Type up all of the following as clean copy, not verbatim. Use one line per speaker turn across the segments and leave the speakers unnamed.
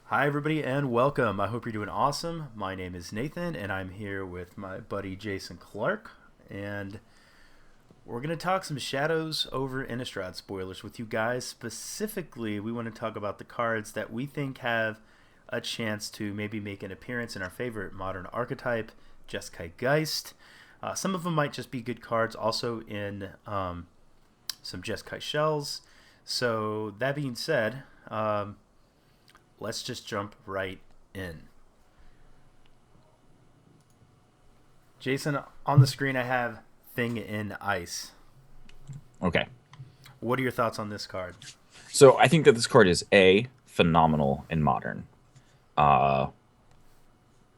Hi, everybody, and welcome. I hope you're doing awesome. My name is Nathan, and I'm here with my buddy Jason Clark, and we're going to talk some Shadows Over Innistrad spoilers with you guys. Specifically, we want to talk about the cards that we think have a chance to maybe make an appearance in our favorite modern archetype, Jeskai Geist. Some of them might just be good cards, also in some Jeskai shells. So, that being said, let's just jump right in. Jason, on the screen I have Thing in Ice.
Okay.
What are your thoughts on this card?
So I think that this card is phenomenal and modern. Uh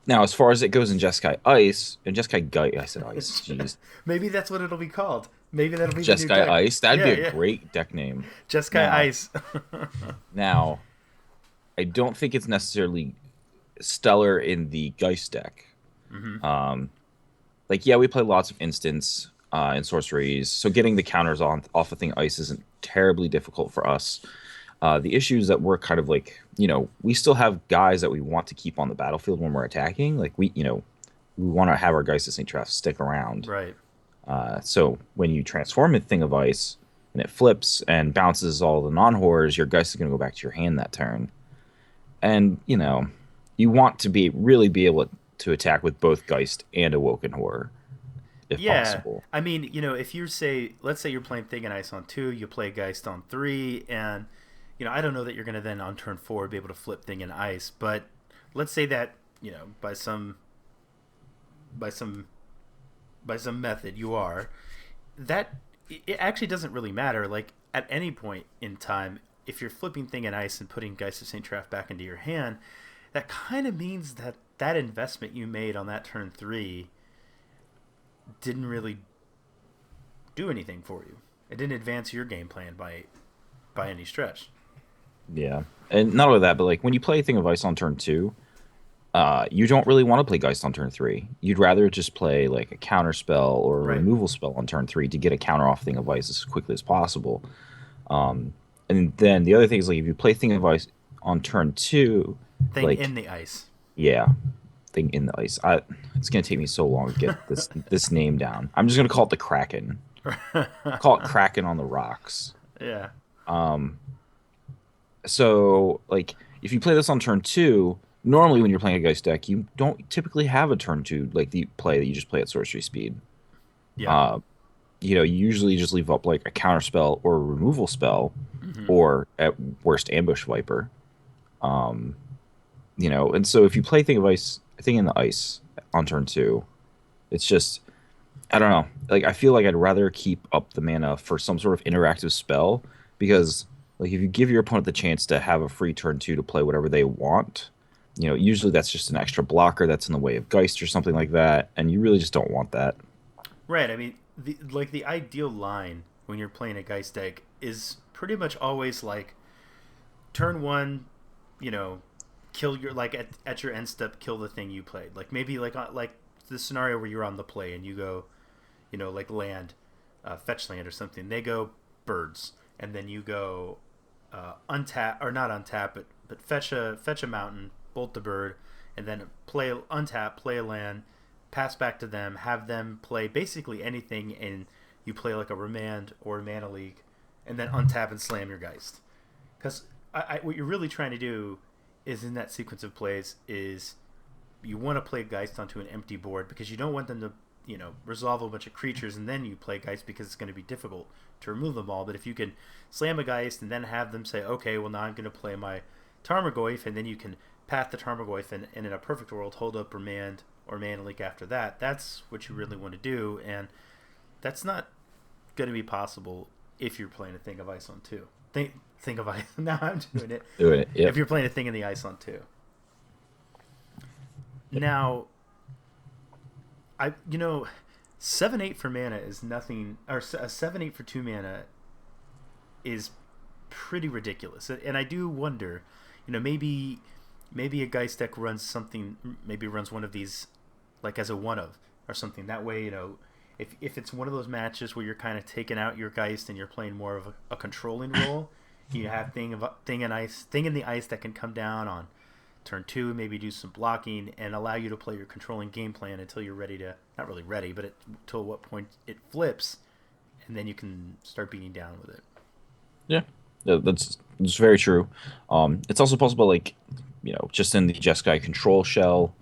Now as far as it goes in Jeskai Ice, and Jeskai Geist, I said Ice, jeez.
Maybe that's what it'll be called. Maybe that'll be the new
Jeskai
deck.
Ice, that'd be
Yeah,
a
yeah.
great deck name.
Jeskai
Now,
Ice.
now I don't think it's necessarily stellar in the Geist deck.
hmm
Um like yeah, we play lots of instants and sorceries, so getting the counters on off of thing Ice isn't terribly difficult for us. The issue is that we're kind of like, we still have guys that we want to keep on the battlefield when we're attacking. Like we want to have our Geist of St. Traff stick around.
Right.
So when you transform a thing of ice and it flips and bounces all the non-horrors, your Geist is going to go back to your hand that turn. And you want to really be able to attack with both Geist and Awoken Horror if
Yeah.
possible.
I mean, if you say, let's say you're playing Thing and Ice on 2, you play Geist on 3, and, I don't know that you're going to then on turn 4 be able to flip Thing and Ice, but let's say that, by some by some method you are, that it actually doesn't really matter. Like at any point in time, if you're flipping Thing and Ice and putting Geist of St. Traff back into your hand, that kind of means that that investment you made on that turn 3 didn't really do anything for you. It didn't advance your game plan by any stretch.
Yeah. And not only that, but like when you play a thing of ice on turn two, you don't really want to play Geist on turn three. You'd rather just play like a counter spell or a
Right.
removal spell on turn three to get a counter off thing of ice as quickly as possible. And then the other thing is like if you play thing of ice on turn two,
Thing
like
in the ice.
yeah, thing in the ice. It's gonna take me so long to get this name down. I'm just gonna call it the Kraken. Call it Kraken on the rocks.
Yeah.
Um, so like if you play this on turn two, normally when you're playing a Geist deck, you don't typically have a turn two like the play that you just play at sorcery speed.
Yeah.
Uh, you usually just leave up like a counter spell or a removal spell,
hmm
or at worst ambush viper. Um, and so if you play thing in the ice on turn two, it's just I don't know. Like I feel like I'd rather keep up the mana for some sort of interactive spell because like if you give your opponent the chance to have a free turn two to play whatever they want, usually that's just an extra blocker that's in the way of Geist or something like that, and you really just don't want that.
Right. I mean, the ideal line when you're playing a Geist deck is pretty much always like turn one, you know, kill your like at your end step, kill the thing you played. Like maybe like the scenario where you're on the play and you go, like land, fetch land or something. They go birds, and then you go untap or not untap, but fetch a mountain, bolt the bird, and then play untap, play a land, pass back to them, have them play basically anything, and you play like a remand or a mana league, and then untap and slam your Geist. Because what you're really trying to do is in that sequence of plays is you want to play Geist onto an empty board because you don't want them to resolve a bunch of creatures and then you play Geist because it's going to be difficult to remove them all. But if you can slam a Geist and then have them say, okay, well now I'm going to play my Tarmogoyf, and then you can path the Tarmogoyf and in a perfect world hold up Remand or Mana Leak after that. That's what you really want to do, and that's not going to be possible if you're playing a Thing of Ice on two. Think of Ice. Now I'm doing it.
Doing it.
If
Yep.
you're playing a Thing in the Ice on two. Now, I 7-8 for mana is nothing, or a 7-8 for 2 mana is pretty ridiculous. And I do wonder, maybe a Geist deck runs something, maybe runs one of these like as a one of or something. That way, if it's one of those matches where you're kind of taking out your Geist and you're playing more of a controlling role, you have thing in the ice that can come down on turn 2, maybe do some blocking, and allow you to play your controlling game plan until you're ready to, not really ready, but until what point it flips, and then you can start beating down with it.
Yeah, that's very true. It's also possible, like, just in the Jeskai control shell,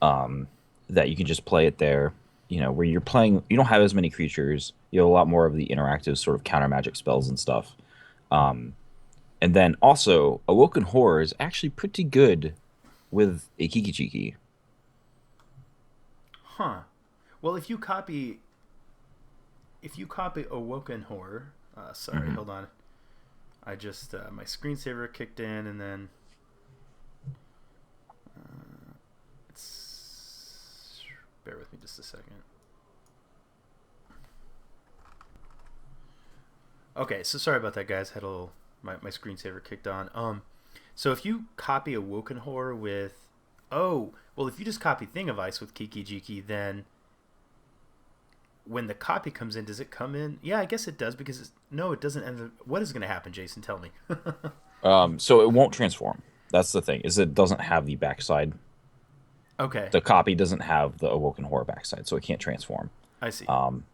um, that you can just play it there. Where you're playing, you don't have as many creatures. You have a lot more of the interactive sort of counter magic spells and stuff. Um, and then also, Awoken Horror is actually pretty good with a Kiki Jiki.
Huh. Well, if you copy Awoken Horror, sorry,
Hmm.
hold on. I just my screensaver kicked in, and then it's bear with me just a second. Okay, so sorry about that, guys. Had a little my screensaver kicked on. So if you copy Awoken Horror with, oh, well, if you just copy Thing of Ice with Kiki Jiki, then when the copy comes in, does it come in? Yeah, I guess it does because no, it doesn't. What is going to happen, Jason? Tell me.
So it won't transform. That's the thing, is it doesn't have the backside.
Okay,
The copy doesn't have the Awoken Horror backside, so it can't transform.
I see.
Um,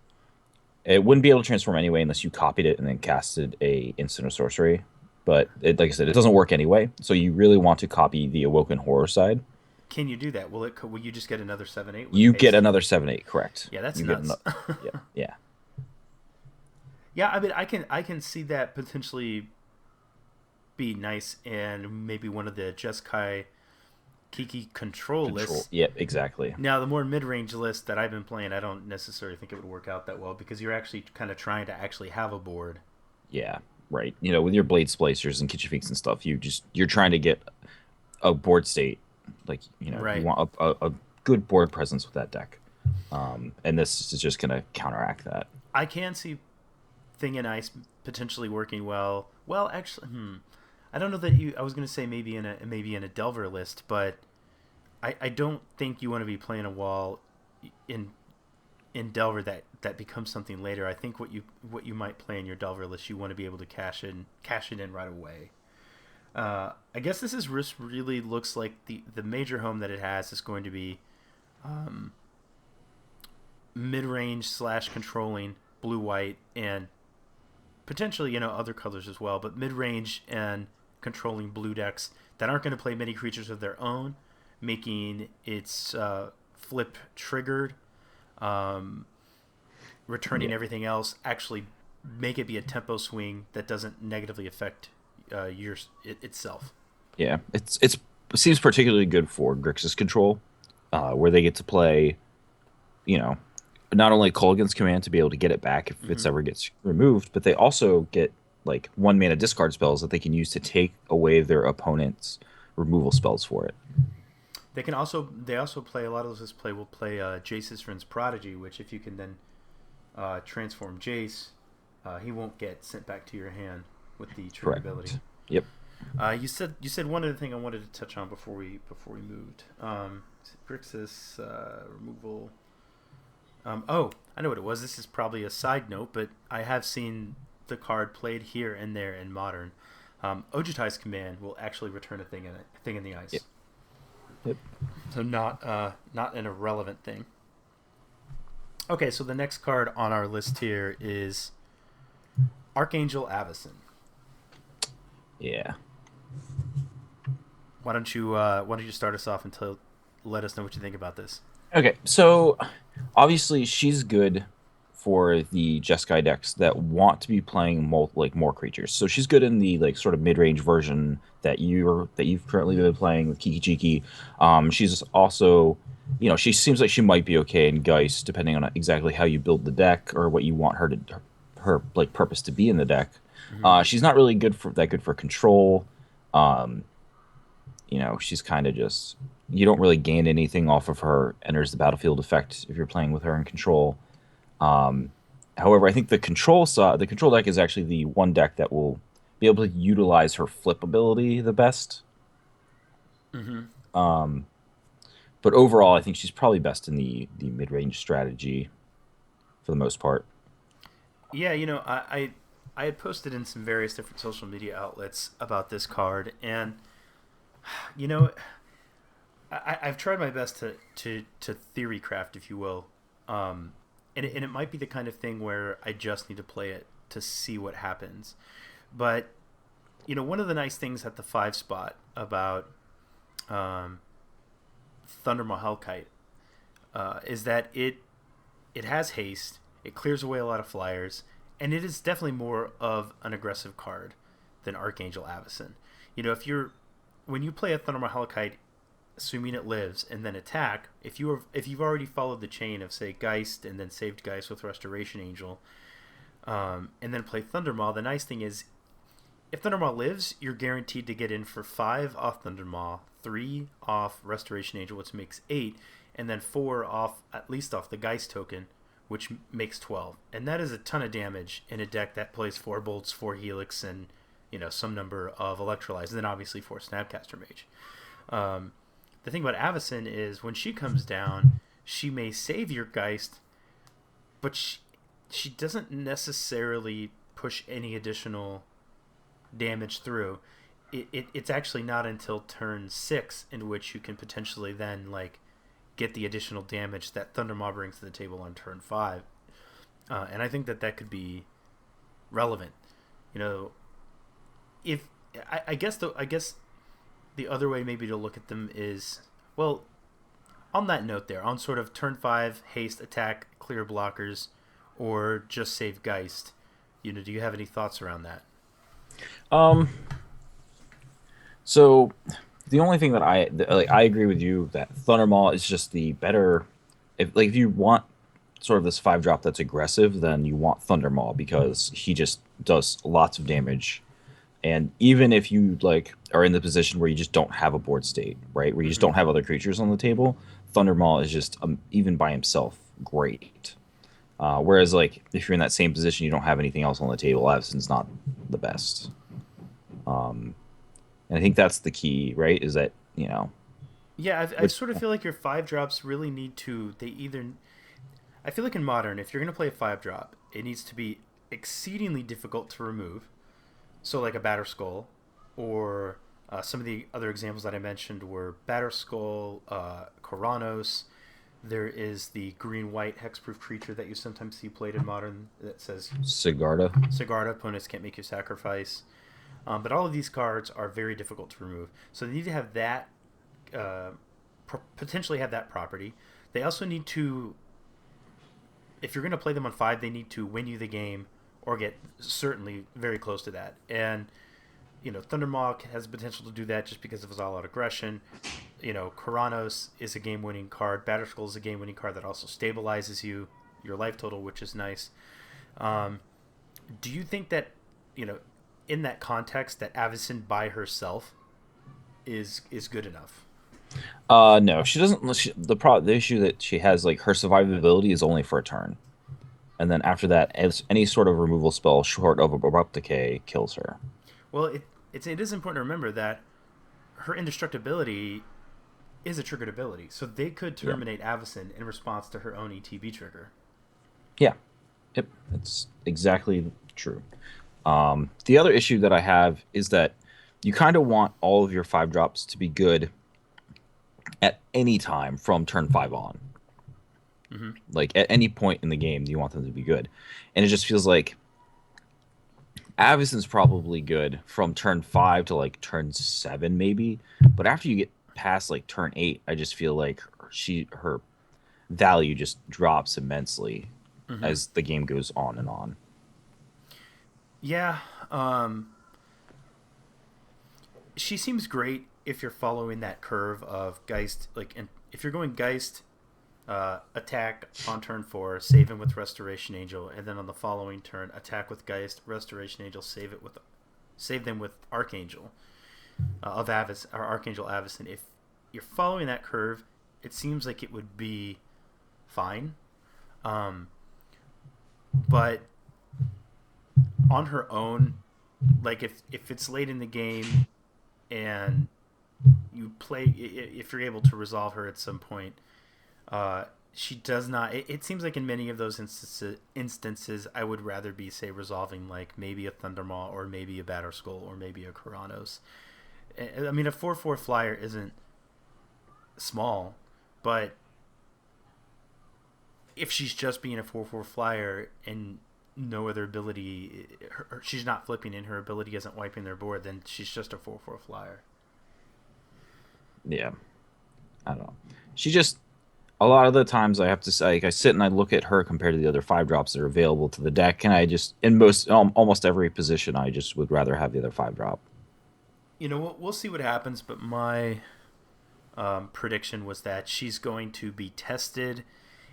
it wouldn't be able to transform anyway unless you copied it and then casted a instant or sorcery. But like I said, it doesn't work anyway. So you really want to copy the Awoken Horror side.
Can you do that? Will you just get another 7/8 with
You get
haste?
another 7/8, correct?
Yeah, that's
You get
nuts.
another. Yeah, yeah,
Yeah, I mean, I can see that potentially be nice and maybe one of the Jeskai Kiki control
control.
lists.
Yeah, exactly.
Now, the more mid-range list that I've been playing, I don't necessarily think it would work out that well because you're actually kind of trying to actually have a board.
Yeah, right. With your blade splicers and kitchen finks and stuff, you're trying to get a board state. Like, you
Right.
want a good board presence with that deck. And this is just gonna counteract that.
I can see Thing and Ice potentially working well. Well, actually, I don't know that you. I was going to say maybe in a Delver list, but I don't think you want to be playing a wall in Delver that becomes something later. I think what you might play in your Delver list, you want to be able to cash it in right away. I guess this really looks like the major home that it has is going to be mid range slash controlling blue white and potentially other colors as well, but mid range and controlling blue decks that aren't going to play many creatures of their own, making its flip triggered, um, returning
Yeah,
everything else, actually make it be a tempo swing that doesn't negatively affect itself.
yeah. It seems particularly good for Grixis control, where they get to play, you know, not only Kolaghan's command to be able to get it back if it's
Hmm.
ever gets removed, but they also get like 1 mana discard spells that they can use to take away their opponent's removal spells for it.
They also play a lot of this play will play Jace's friend's Prodigy, which if you can then transform Jace, he won't get sent back to your hand with the trigger ability.
Correct. Yep.
You said one other thing I wanted to touch on before we moved. Grixis removal. Oh, I know what it was. This is probably a side note, but I have seen the card played here and there in Modern. Ojutai's command will actually return a thing in the ice.
Yep. Yep.
So not an irrelevant thing. Okay, so the next card on our list here is Archangel Avacyn.
Yeah.
Why don't you start us off and let us know what you think about this?
Okay, so obviously she's good for the Jeskai decks that want to be playing more creatures. So she's good in the like sort of mid-range version that you've currently been playing with Kiki Jiki. She's also, she seems like she might be okay in Geist, depending on exactly how you build the deck or what you want her like purpose to be in the deck.
Hmm.
She's not really good for control. Um, she's kind of just, you don't really gain anything off of her enters the battlefield effect if you're playing with her in control. Um, However, I think the control deck is actually the one deck that will be able to utilize her flip ability the best.
Hmm.
Um, but overall, I think she's probably best in the mid range strategy for the most part.
Yeah, I had posted in some various different social media outlets about this card, and you know I've tried my best to theory craft, if you will, and it might be the kind of thing where I just need to play it to see what happens. But one of the nice things at the 5 spot about um, Thundermaw Hellkite is that it has haste, it clears away a lot of flyers, and it is definitely more of an aggressive card than Archangel Avacyn. If you're when you play a Thundermaw Hellkite, assuming it lives and then attack, if you've already followed the chain of say Geist and then saved Geist with Restoration Angel, and then play Thundermaw, the nice thing is if Thundermaw lives, you're guaranteed to get in for 5 off Thundermaw, 3 off Restoration Angel, which makes 8, and then 4 off, at least off the Geist token, which makes 12. And that is a ton of damage in a deck that plays 4 Bolts, 4 Helix, and some number of Electrolyze, and then obviously 4 Snapcaster Mage. The thing about Avacyn is when she comes down, she may save your Geist, but she doesn't necessarily push any additional damage through. It's actually not until turn 6 in which you can potentially then get the additional damage that Thundermaw brings to the table on turn 5, and I think that could be relevant. If I guess the other way maybe to look at them is, well, on that note there, on sort of turn 5 haste attack clear blockers or just save Geist, do you have any thoughts around that?
So the only thing that I agree with you that Thundermaw is just the better. If you want sort of this 5-drop that's aggressive, then you want Thundermaw because he just does lots of damage. And even if you are in the position where you just don't have a board state, right, where you just don't have other creatures on the table, Thundermaw is just even by himself great. Whereas if you're in that same position, you don't have anything else on the table, Avacyn's not the best. And I think that's the key, right? Is that
Yeah, I sort of feel like your 5-drops really need to. I feel like in Modern, if you're going to play a 5-drop, it needs to be exceedingly difficult to remove. So like a Batterskull, or some of the other examples that I mentioned were Batterskull, Koranos. There is the green-white hexproof creature that you sometimes see played in Modern that says
Sigarda,
opponents can't make you sacrifice. But all of these cards are very difficult to remove. So they need to have that, potentially have that property. They also need to, if you're going to play them on 5, they need to win you the game or get certainly very close to that. And, Thundermaw has the potential to do that just because of his all-out aggression. Koranos is a game-winning card. Batterskull is a game-winning card that also stabilizes your life total, which is nice. Do you think that, in that context, that Avacyn by herself is good enough?
No, she doesn't. The issue that she has, her survivability is only for a turn. And then after that, any sort of removal spell short of Abrupt Decay kills her.
Well, it is important to remember that her indestructibility is a triggered ability, so they could terminate Avacyn in response to her own ETB trigger.
Yeah, yep, that's exactly true. The other issue that I have is that you kind of want all of your 5-drops to be good at any time from turn 5 on. At any point in the game, you want them to be good. And it just feels like Avacyn's probably good from turn 5 to turn 7 maybe. But after you get past turn 8, I just feel like her value just drops immensely as the game goes on and on.
Yeah, she seems great if you're following that curve of Geist. And if you're going Geist, attack on turn 4, save him with Restoration Angel, and then on the following turn, attack with Geist, Restoration Angel, save them with Archangel of Avacyn, or Archangel Avacyn. If you're following that curve, it seems like it would be fine. But on her own, if it's late in the game and you play, if you're able to resolve her at some point, she does not. It seems like in many of those instances, I would rather be, say, resolving maybe a Thundermaw or maybe a Batterskull or maybe a Koranos. I mean, a 4/4 flyer isn't small, but if she's just being a 4/4 flyer and no other ability, she's not flipping and her ability isn't wiping their board, then she's just a 4/4 flyer.
Yeah, I don't know. She just a lot of the times I have to say, like, I sit and I look at her compared to the other 5 drops that are available to the deck, and I just in most almost every position I just would rather have the other 5 drop.
You know, we'll see what happens, but my prediction was that she's going to be tested,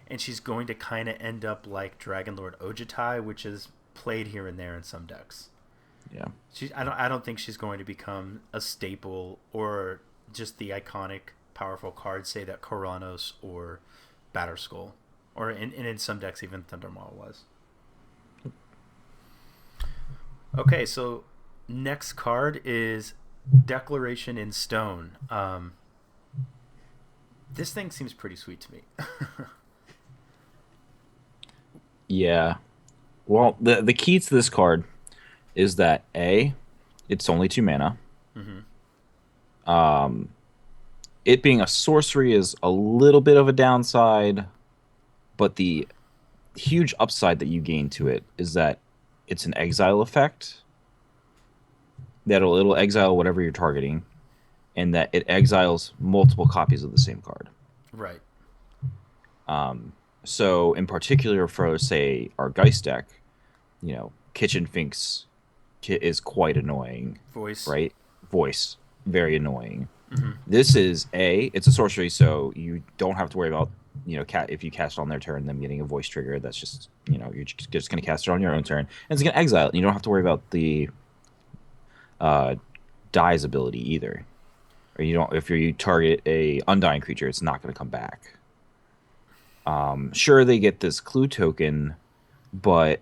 and she's going to kind of end up like Dragon Lord Ojitai, which is played here and there in some decks.
Yeah,
I don't think she's going to become a staple or just the iconic powerful card, say that Koronos or Batterskull, or in some decks even Thundermaw was. Okay, so next card is Declaration in Stone. This thing seems pretty sweet to me.
yeah. Well, the key to this card is that it's only 2 mana.
Mm-hmm.
Um, it being a sorcery is a little bit of a downside, but the huge upside that you gain to it is that it's an exile effect that it'll exile whatever you're targeting, and that it exiles multiple copies of the same card.
Right.
So in particular for, say, our Geist deck, Kitchen Finks is quite annoying.
Voice.
Right? Voice, very annoying.
Mm-hmm.
This is it's a sorcery, so you don't have to worry about if you cast it on their turn, them getting a voice trigger. That's just you're just going to cast it on your own turn, and it's going to exile it. And you don't have to worry about the Die's ability either. Or you don't if you target a undying creature, it's not going to come back. Sure, they get this clue token, but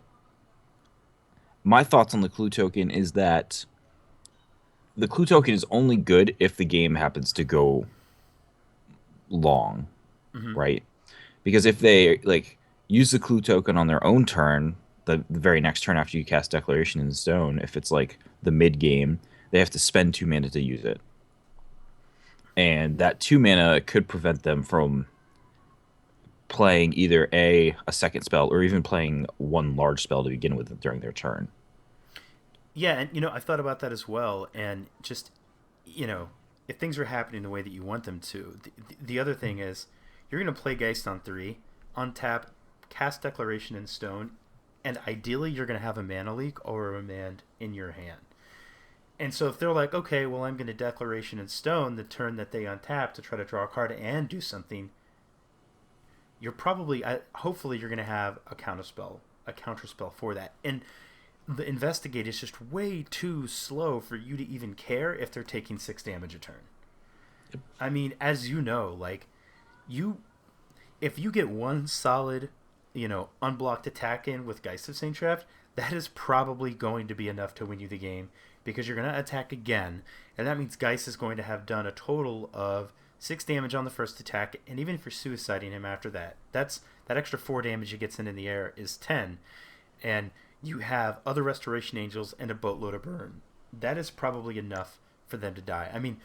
my thoughts on the clue token is that the clue token is only good if the game happens to go long,
Mm-hmm.
right? Because if they use the clue token on their own turn, the very next turn after you cast Declaration in Stone, if it's like the mid game, they have to spend 2 mana to use it, and that 2 mana could prevent them from playing either a second spell or even playing one large spell to begin with during their turn.
Yeah, and I've thought about that as well, and just if things are happening the way that you want them to, the other thing is you're going to play Geist on 3, untap, cast Declaration in Stone, and ideally you're going to have a mana leak or a remand in your hand. And so if they're like, okay, well, I'm going to Declaration in Stone the turn that they untap to try to draw a card and do something, you're probably, hopefully, you're going to have a counterspell for that. And the Investigate is just way too slow for you to even care if they're taking 6 damage a turn. I mean, as you know, if you get one solid, unblocked attack in with Geist of St. Traft, that is probably going to be enough to win you the game, because you're going to attack again, and that means Geist is going to have done a total of 6 damage on the first attack, and even if you're suiciding him after that, that extra 4 damage he gets in the air is 10, and you have other Restoration Angels and a boatload of burn. That is probably enough for them to die. I mean,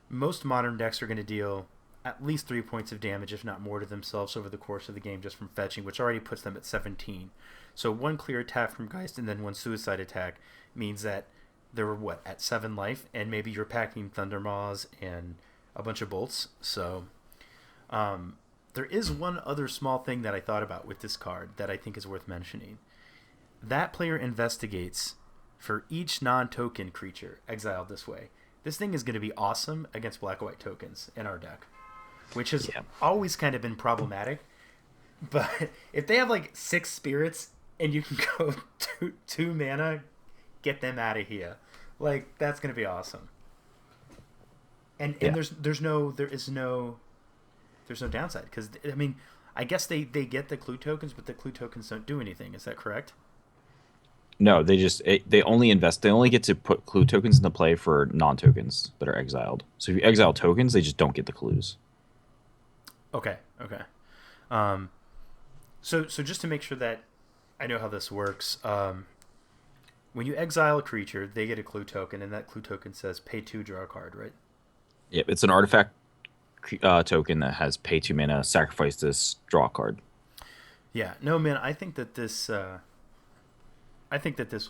most modern decks are going to deal at least 3 points of damage, if not more, to themselves over the course of the game just from fetching, which already puts them at 17. So one clear attack from Geist and then one suicide attack means that they were, at 7 life, and maybe you're packing Thundermaws and a bunch of bolts. So there is one other small thing that I thought about with this card that I think is worth mentioning. That player investigates for each non-token creature exiled this way. This thing is going to be awesome against black-white tokens in our deck, which has always kind of been problematic. But if they have 6 spirits and you can go 2 mana, get them out of here. That's going to be awesome. And there's no downside, because I mean, I guess they get the clue tokens, but the clue tokens don't do anything. Is that correct?
No, they only they only get to put clue tokens into play for non-tokens that are exiled. So if you exile tokens, they just don't get the clues.
Okay. So just to make sure that I know how this works, when you exile a creature, they get a clue token, and that clue token says pay 2, draw a card, right?
Yep, it's an artifact token that has pay 2 mana, sacrifice this, draw a card.
Yeah, no man, I think that this will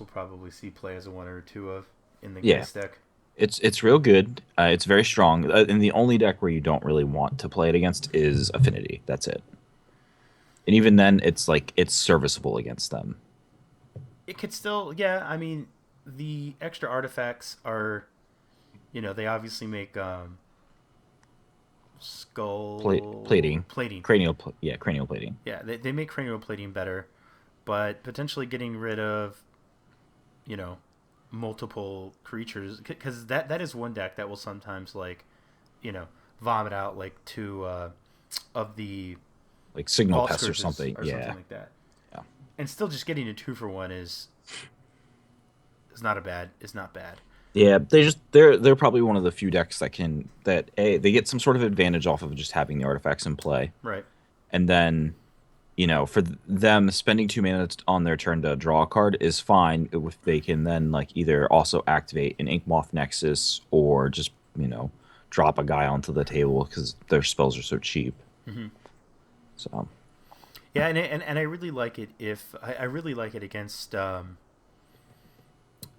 probably see play as a one or two of in the
Yeah,
Geist deck.
it's real good. It's very strong. And the only deck where you don't really want to play it against is Affinity. That's it. And even then, it's like it's serviceable against them.
It could still, yeah. I mean, the extra artifacts are, they obviously make skull
Plating,
plating.
cranial plating.
Yeah, they make cranial plating better, but potentially getting rid of, you know, multiple creatures, because that is one deck that will sometimes like, you know, vomit out like two of the
Like Signal
vault
Pest or
scourges
something.
or
Yeah,
something like that.
yeah,
And still just getting a 2-for-1 is not bad.
yeah. They're probably one of the few decks that they get some sort of advantage off of just having the artifacts in play,
Right.
and then for them spending 2 mana on their turn to draw a card is fine if they can then like either also activate an Inkmoth Nexus or just drop a guy onto the table because their spells are so cheap.
Mm-hmm.
So
Yeah, and I really like it if I really like it against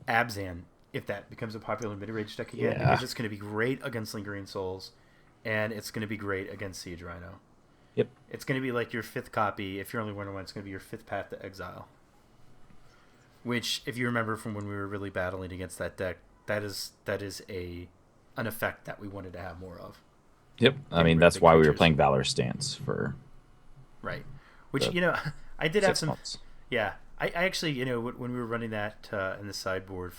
Abzan if that becomes a popular mid-range deck again,
yeah,
because it's going to be great against Lingering Souls, and it's going to be great against Siege Rhino.
yep,
It's going to be like your fifth copy. If you're only 1-1, it's going to be your fifth Path to Exile. Which, if you remember from when we were really battling against that deck, that is an effect that we wanted to have more of.
yep. I
Getting
mean
rid of
that's
the
why we were
creatures.
playing Valor Stance for
Right. Which,
the
I did have
6
some.
months.
Yeah. I actually, when we were running that in the sideboard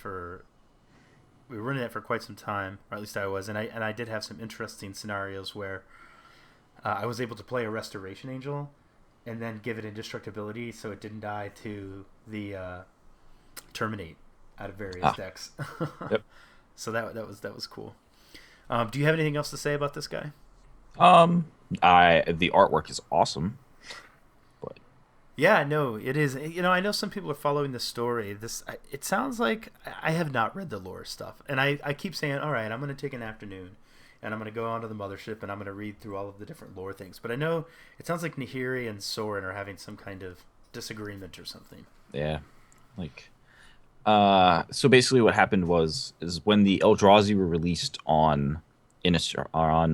we were running that for quite some time, or at least I was, and I did have some interesting scenarios where I was able to play a Restoration Angel and then give it indestructibility so it didn't die to the Terminate out of various decks.
Yep.
So that was cool. Do you have anything else to say about this guy?
I the artwork is awesome, but
Yeah, no, it is. I know some people are following the story. It sounds like I have not read the lore stuff, and I keep saying, all right, I'm going to take an afternoon, and I'm going to go onto the mothership, and I'm going to read through all of the different lore things. But I know it sounds like Nahiri and Soren are having some kind of disagreement or something.
yeah, like so basically what happened is when the Eldrazi were released on Innistrad or on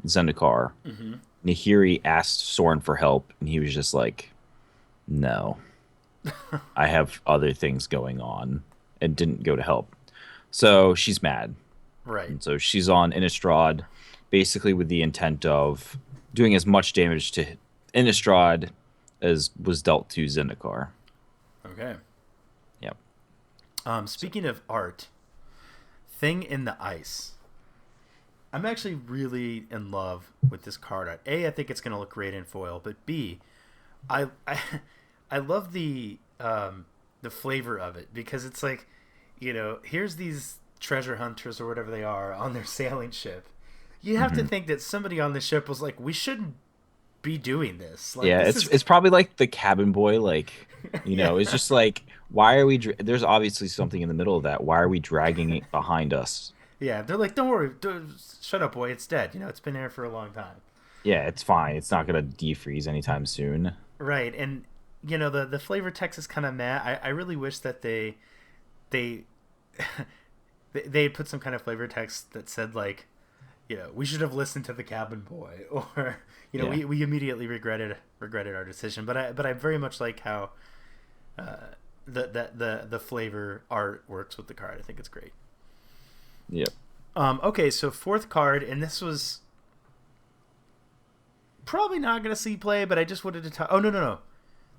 Zendikar,
Mm-hmm.
Nahiri asked Soren for help, and he was just like, "No, I have other things going on," and didn't go to help. So she's mad,
Right.
and so she's on Innistrad, basically with the intent of doing as much damage to Innistrad as was dealt to Zendikar.
Okay.
Yep. So,
Speaking of art, Thing in the Ice. I'm actually really in love with this card art. A, I think it's going to look great in foil, but B, I I love the flavor of it, because it's like, here's these treasure hunters or whatever they are on their sailing ship. You have to
mhm.
think that somebody on the ship was like, we shouldn't be doing this. Like,
Yeah,
this
it's
is
it's probably like the cabin boy, like it's
yeah.
just like why are we? There's obviously something in the middle of that. Why are we dragging it behind us?
Yeah, they're like, don't worry, shut up, boy, it's dead. It's been there for a long time.
Yeah, it's fine. It's not gonna defreeze anytime soon.
Right, and the flavor text is kind of meh. I really wish that they they put some kind of flavor text that said like, we should have listened to the cabin boy, or
Yeah,
we immediately regretted our decision. But I very much like how the flavor art works with the card. I think it's great.
yep,
Okay, so fourth card, and this was probably not going to see play, but I just wanted to talk. Oh, no.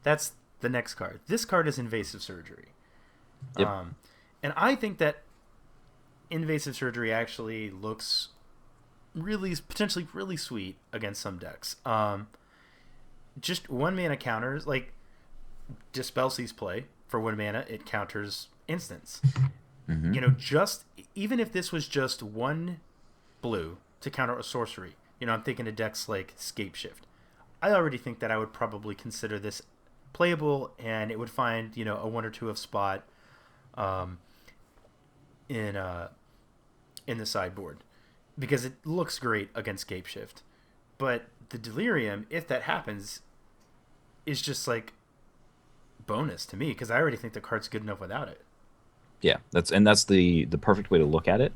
That's the next card. This card is Invasive Surgery.
yep.
And I think that Invasive Surgery actually looks potentially really sweet against some decks. Just 1 mana counters, like Dispel Cease play for 1 mana, it counters instants.
Hmm.
Just even if this was just 1 blue to counter a sorcery, I'm thinking of decks like Scape Shift. I already think that I would probably consider this playable, and it would find a 1 or 2 of spot um, in the sideboard, because it looks great against Scape Shift. But the delirium, if that happens, is just like bonus to me because I already think the card's good enough without it.
Yeah, that's the perfect way to look at it.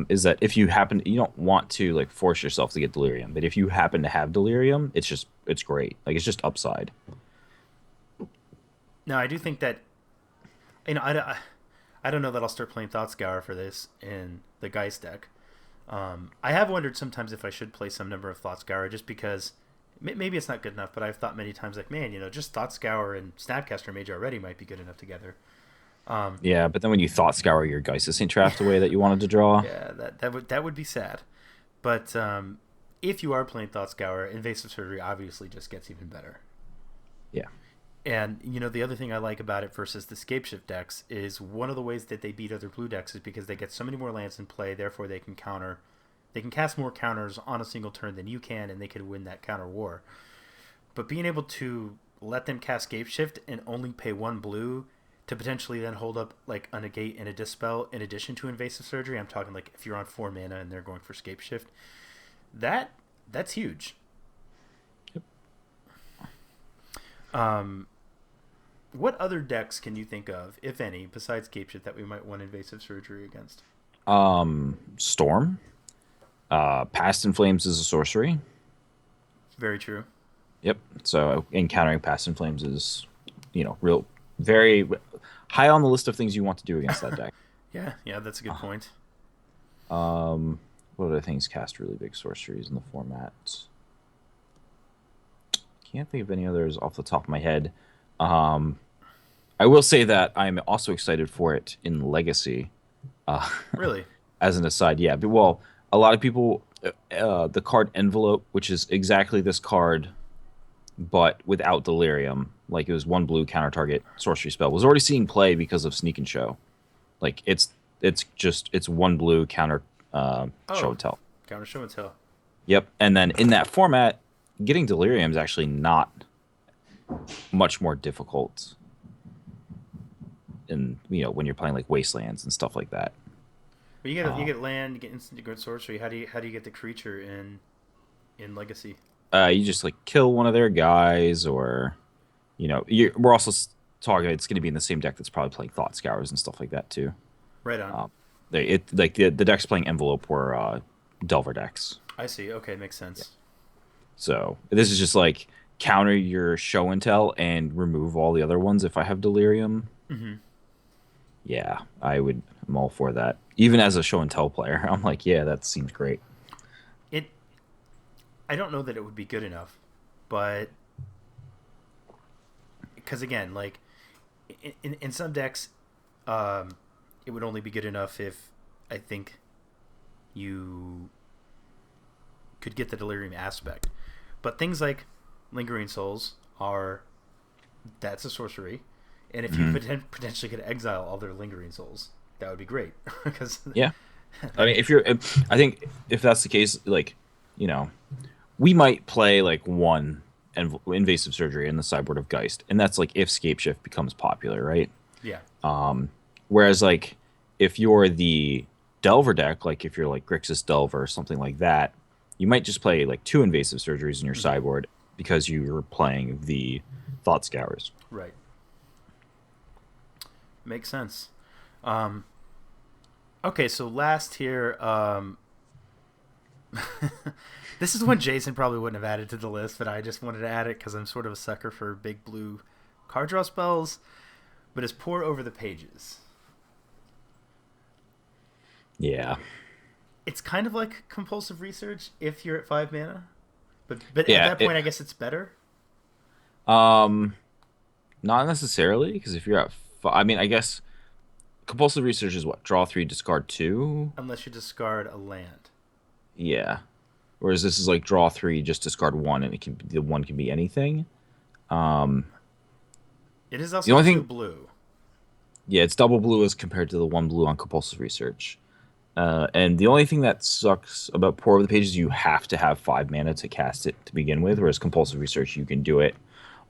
Is that if you happen, you don't want to like force yourself to get delirium, but if you happen to have delirium, it's great. Like it's just upside.
Now I do think that I don't know that I'll start playing Thought Scour for this in the Geist deck. I have wondered sometimes if I should play some number of Thought Scour just because maybe it's not good enough, but I've thought many times like, man, just Thought Scour and Snapcaster Mage already might be good enough together.
Yeah, but then when you thought scour your Geist ain't trapped away that you wanted to draw.
Yeah, that would be sad. But if you are playing Thought Scour, Invasive Surgery obviously just gets even better.
Yeah.
And the other thing I like about it versus the Scapeshift decks is one of the ways that they beat other blue decks is because they get so many more lands in play, therefore they can cast more counters on a single turn than you can, and they could win that counter war. But being able to let them cast Scapeshift and only pay 1 blue to potentially then hold up like a negate and a dispel in addition to Invasive Surgery, I'm talking like if you're on 4 mana and they're going for Scapeshift, that's huge.
Yep.
What other decks can you think of, if any, besides Scapeshift that we might want Invasive Surgery against?
Storm. Past in Flames is a sorcery.
Very true.
Yep. So encountering Past in Flames is, real very high on the list of things you want to do against that deck.
Yeah, that's a good point.
What other things cast really big sorceries in the format? Can't think of any others off the top of my head. I will say that I'm also excited for it in Legacy.
Really?
As an aside, yeah. But, well, a lot of people, the card Envelope, which is exactly this card, but without Delirium, like it was 1 blue counter target sorcery spell, was already seeing play because of Sneak and Show. Like it's 1 blue counter show and tell.
Counter show and tell.
Yep. And then in that format, getting Delirium is actually not much more difficult in when you're playing like Wastelands and stuff like that.
But you get land, you get instant good sorcery. How do you get the creature in Legacy?
You just like kill one of their guys, or we're also talking. It's going to be in the same deck that's probably playing Thought Scours and stuff like that too.
Right on.
The decks playing Envelope were Delver decks.
I see. Okay, makes sense.
Yeah. So this is just like counter your show and tell and remove all the other ones if I have Delirium.
Mm-hmm.
Yeah, I'm all for that. Even as a show and tell player, I'm like, yeah, that seems great.
I don't know that it would be good enough, but because again, like in some decks, it would only be good enough if I think you could get the Delirium aspect. But things like Lingering Souls that's a sorcery, and if you potentially could exile all their Lingering Souls, that would be great. Because
yeah, I mean, I think if that's the case, like we might play like 1 Invasive Surgery in the sideboard of Geist, and that's like if Scapeshift becomes popular, right?
Yeah.
Whereas like if you're the Delver deck, like if you're like Grixis Delver or something like that, you might just play like 2 Invasive Surgeries in your sideboard because you're playing the Thought Scours.
Right. Makes sense. Okay, so last here, this is one Jason probably wouldn't have added to the list, but I just wanted to add it because I'm sort of a sucker for big blue card draw spells. But it's Pour Over the Pages.
Yeah.
It's kind of like Compulsive Research if you're at 5 mana, but yeah, at that point, I guess it's better.
Not necessarily, because if you're at, I mean, I guess Compulsive Research is what, draw 3, discard 2,
unless you discard a land.
Yeah. Whereas this is like draw 3, just discard 1, and the 1 can be anything.
It is also 2 blue.
Yeah, it's double blue as compared to the 1 blue on Compulsive Research. And the only thing that sucks about Pour Over the Pages is you have to have 5 mana to cast it to begin with, whereas Compulsive Research, you can do it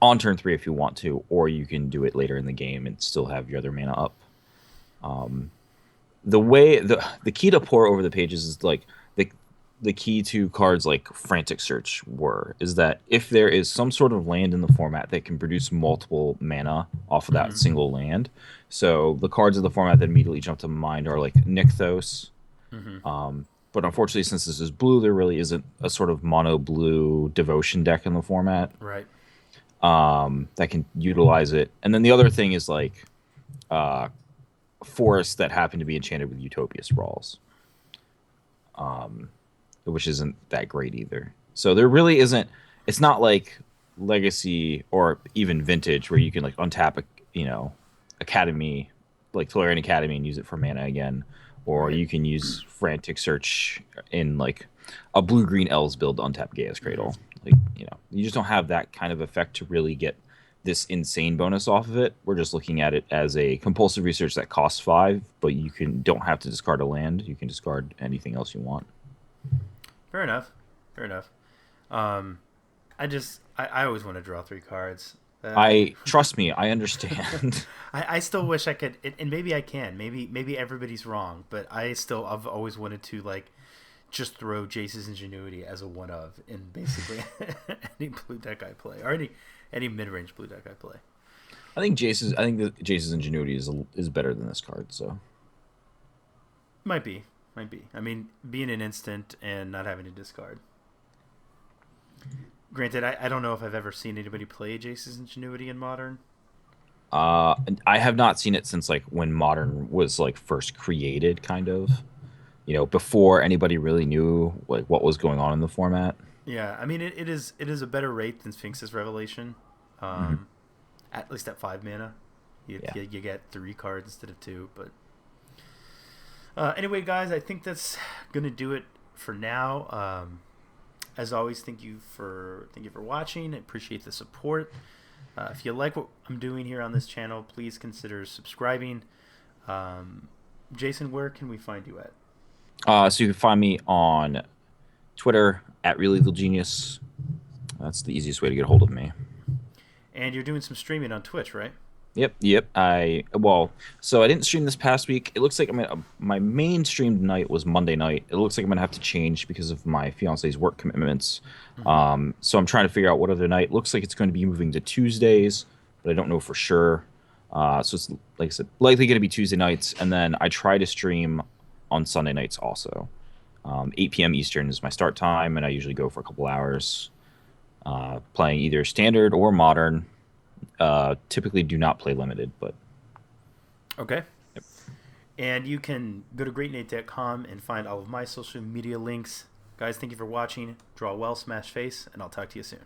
on turn 3 if you want to, or you can do it later in the game and still have your other mana up. The key to Pour Over the Pages is like the key to cards like Frantic Search is that if there is some sort of land in the format that can produce multiple mana off of that
Mm-hmm.
single land, so the cards of the format that immediately jump to mind are like Nykthos.
Mm-hmm.
But unfortunately, since this is blue, there really isn't a sort of mono blue devotion deck in the format
Right.
that can utilize it. And then the other thing is like uh, forests that happen to be enchanted with Utopia Sprawls, which isn't that great either. So there really isn't. It's not like Legacy or even Vintage where you can like untap a Academy, like Tolarian Academy, and use it for mana again, or
Right.
you can use Frantic Search in like a blue green Elves build to untap Gaia's
Mm-hmm.
Cradle. Like you just don't have that kind of effect to really get this insane bonus off of it. We're just looking at it as a compulsive research that costs 5, but you don't have to discard a land. You can discard anything else you want.
Fair enough. Fair enough. Um, I always want to draw 3 cards.
I trust me, I understand.
I still wish I could, and maybe I can. Maybe everybody's wrong, but I've always wanted to like just throw Jace's Ingenuity as a one of in basically any blue deck I play, or any mid range blue deck I play.
I think that Jace's Ingenuity is better than this card. So
Might be, might be. I mean, being an instant and not having to discard. Granted, I don't know if I've ever seen anybody play Jace's Ingenuity in Modern.
I have not seen it since like when Modern was like first created, kind of. Before anybody really knew like what was going on in the format.
Yeah, I mean, it is a better rate than Sphinx's Revelation.
Hmm.
Um, at least at 5 mana,
Yeah.
you get 3 cards instead of 2. But anyway, guys, I think that's gonna do it for now. As always, thank you for watching. I appreciate the support. If you like what I'm doing here on this channel, please consider subscribing. Jason, where can we find you at?
So you can find me on Twitter at RealEvilGenius. That's the easiest way to get a hold of me.
And you're doing some streaming on Twitch, right?
Yep. So I didn't stream this past week. It looks like my main streamed night was Monday night. It looks like I'm gonna have to change because of my fiance's work commitments.
Mm-hmm.
So I'm trying to figure out what other night. Looks like it's going to be moving to Tuesdays, but I don't know for sure. So it's like I said, likely going to be Tuesday nights, and then I try to stream on Sunday nights also. 8 p.m. Eastern is my start time, and I usually go for a couple hours, playing either standard or modern. Typically do not play limited, but
Okay.
yep.
And you can go to greatnate.com and find all of my social media links. Guys, thank you for watching. Draw well, smash face, and I'll talk to you soon.